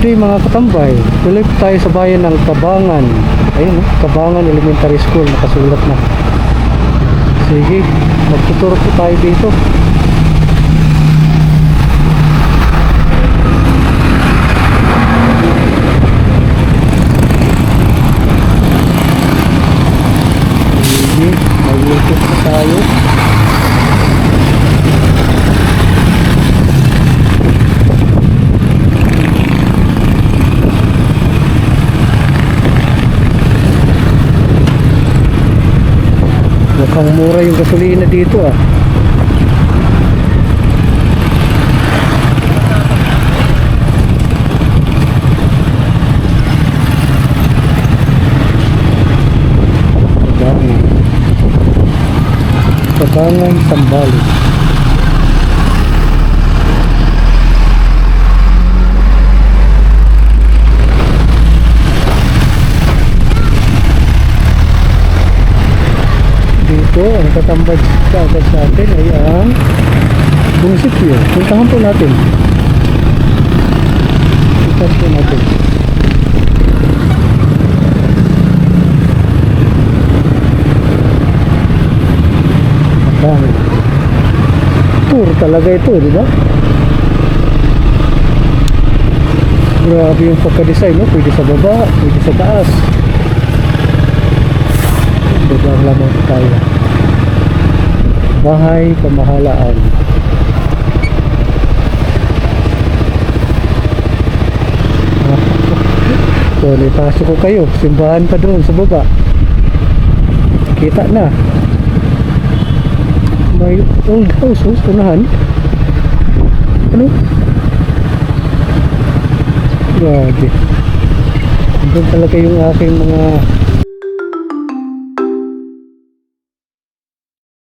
day mga katambay, tuloy po tayo sa bayan ng Tabangan. Ayun, Tabangan Elementary School, nakasulat na. Sige, magtuturo po tayo dito. Sige, mag-ikot po tayo. Mukhang mura yung gasolina dito ah. Tabangan, Sambales. Dito, ang tatambad agad sa atin ay ang munisipyo. Puntahan po natin. Puntahan po natin. Ang tour talaga ito, di ba? Grabe yung pagka-design, no? Pwede sa baba, pwede sa taas. Biglang lamang tayo. Bahay pamahalaan. So, ipasok ko kayo. Simbahan pa doon sa baba. Kita na. May old house, unahan. Ano? Grabe. Doon talaga yung aking mga